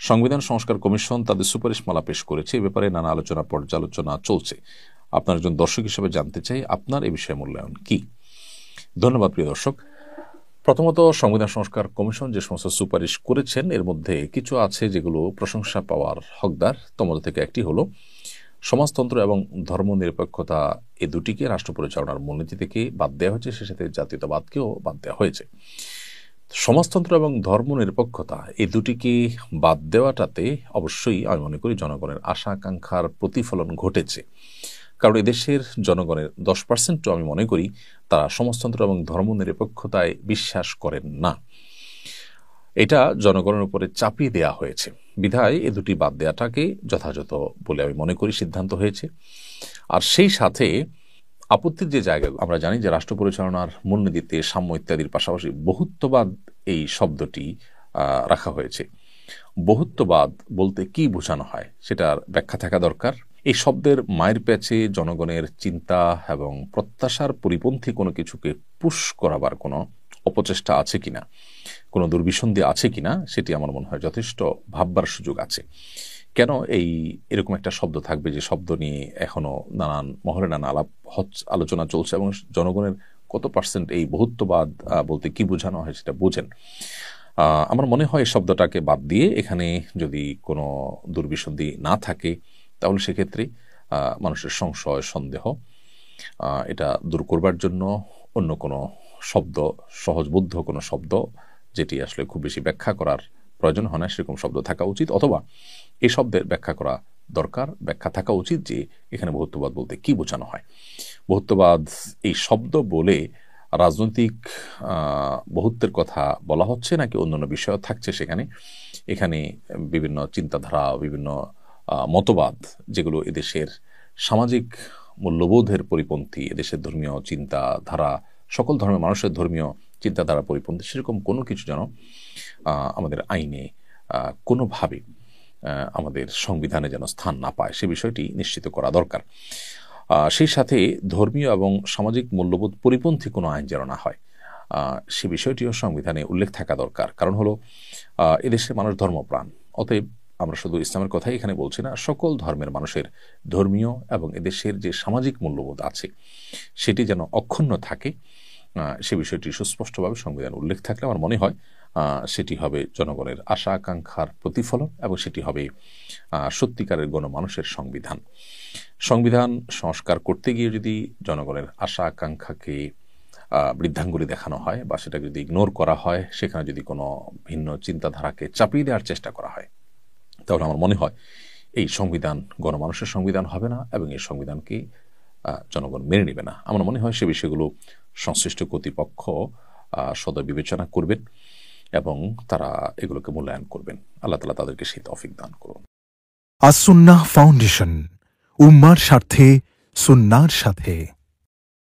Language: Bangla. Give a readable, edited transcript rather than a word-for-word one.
সংবিধান সংস্কার কমিশন তাদের সুপারিশমালা পেশ করেছে। এ ব্যাপারে নানা আলোচনা পর্যালোচনা চলছে। আপনার একজন দর্শক হিসেবে জানতে চাই, আপনার এই বিষয়ে মূল্যায়ন কি? ধন্যবাদ প্রিয় দর্শক। প্রথমত, সংবিধান সংস্কার কমিশন যে সমস্ত সুপারিশ করেছেন এর মধ্যে কিছু আছে যেগুলো প্রশংসা পাওয়ার হকদার। তোমাদের থেকে একটি হলো সমাজতন্ত্র এবং ধর্মনিরপেক্ষতা, এ দুটিকে রাষ্ট্র পরিচালনার মূলনীতি থেকে বাদ দেওয়া হয়েছে, সে সাথে জাতীয়তাবাদকেও বাদ দেওয়া হয়েছে। সমাজতন্ত্র এবং ধর্মনিরপেক্ষতা এই দুটিকে বাদ দেওয়াটাতে অবশ্যই আমি মনে করি জনগণের আশা আকাঙ্ক্ষার প্রতিফলন ঘটেছে। কারণ এদেশের জনগণের 10% আমি মনে করি তারা সমাজতন্ত্র এবং ধর্মনিরপেক্ষতায় বিশ্বাস করেন না। এটা জনগণের উপরে চাপিয়ে দেয়া হয়েছে বিধায় এ দুটি বাদ দেওয়াটাকে যথাযথ বলে আমি মনে করি সিদ্ধান্ত হয়েছে। আর সেই সাথে আপত্তির যে জায়গা, আমরা জানি যে রাষ্ট্র পরিচালনার মূলনীতিতে সাম্য ইত্যাদির পাশাপাশি বহুত্ববাদ এই শব্দটি রাখা হয়েছে। বহুত্ববাদ বলতে কি বোঝানো হয় সেটার ব্যাখ্যা থাকা দরকার। এই শব্দের মায়ের প্যাচে জনগণের চিন্তা এবং প্রত্যাশার পরিপন্থী কোনো কিছুকে পুশ করাবার কোনো অপচেষ্টা আছে কিনা, কোনো দুর্বিসন্ধি আছে কিনা, সেটি আমার মনে হয় যথেষ্ট ভাববার সুযোগ আছে। কেন এরকম একটা শব্দ থাকবে যে শব্দ নিয়ে এখনো নানান মহলে নানা আলোচনা চলছে এবং জনগণের কত পার্সেন্ট এই বহুত্ববাদ বলতে কি বোঝানো হয় সেটা বোঝেন। আমার মনে হয় এই শব্দটাকে বাদ দিয়ে এখানে যদি কোনো দুর্বিসন্ধি না থাকে তাহলে সেক্ষেত্রে মানুষের সংশয় সন্দেহ এটা দূর করবার জন্য অন্য কোনো শব্দ, সহজবোধ্য কোনো শব্দ যেটি আসলে খুব বেশি ব্যাখ্যা করার প্রয়োজন হয় না সেরকম শব্দ থাকা উচিত, অথবা এই শব্দের ব্যাখ্যা করা দরকার, ব্যাখ্যা থাকা উচিত যে এখানে বহুত্ববাদ বলতে কি বোঝানো হয়। বহুত্ববাদ এই শব্দ বলে রাজনৈতিক বহুত্বের কথা বলা হচ্ছে নাকি অন্যান্য বিষয় থাকছে সেখানে। এখানে বিভিন্ন চিন্তাধারা, বিভিন্ন মতবাদ যেগুলো এদেশের সামাজিক মূল্যবোধের পরিপন্থী, এদেশের ধর্মীয় চিন্তাধারা, সকল ধর্মের মানুষের ধর্মীয় চিন্তাধারা পরিপন্থী, সেরকম কোনো কিছু যেন আমাদের আইনে কোনোভাবে আমাদের সংবিধানে যেন স্থান না পায় সে বিষয়টি নিশ্চিত করা দরকার। সেই সাথে ধর্মীয় এবং সামাজিক মূল্যবোধ পরিপন্থী কোনো আইন যেন না হয় সে বিষয়টিও সংবিধানে উল্লেখ থাকা দরকার। কারণ হলো এদেশের মানুষ ধর্মপ্রাণ, অতএব আমরা শুধু ইসলামের কথাই এখানে বলছি না, সকল ধর্মের মানুষের ধর্মীয় এবং এদেশের যে সামাজিক মূল্যবোধ আছে সেটি যেন অক্ষুণ্ণ থাকে সে বিষয়টি সুস্পষ্টভাবে সংবিধান উল্লেখ থাকলে আমার মনে হয় সেটি হবে জনগণের আশা আকাঙ্ক্ষার প্রতিফলন এবং সেটি হবে সত্যিকারের গণমানুষের সংবিধান। সংবিধান সংস্কার করতে গিয়ে যদি জনগণের আশা আকাঙ্ক্ষাকে বৃদ্ধাঙ্গুলি দেখানো হয় বা সেটা যদি ইগনোর করা হয়, সেখানে যদি কোনো ভিন্ন চিন্তাধারাকে চাপিয়ে দেওয়ার চেষ্টা করা হয়, তাহলে আমার মনে হয় এই সংবিধান গণমানুষের সংবিধান হবে না এবং এই সংবিধানকে জনগণ মেনে নেবে না। আমার মনে হয় সে বিষয়গুলো সংশ্লিষ্ট কর্তৃপক্ষ সদয় বিবেচনা করবেন এবং তারা এগুলোকে মূল্যায়ন করবেন। আল্লাহ তাআলা তাদেরকে সেই তৌফিক দান করুন। আস-সুন্নাহ ফাউন্ডেশন, উম্মার স্বার্থে সুন্নাহর সাথে।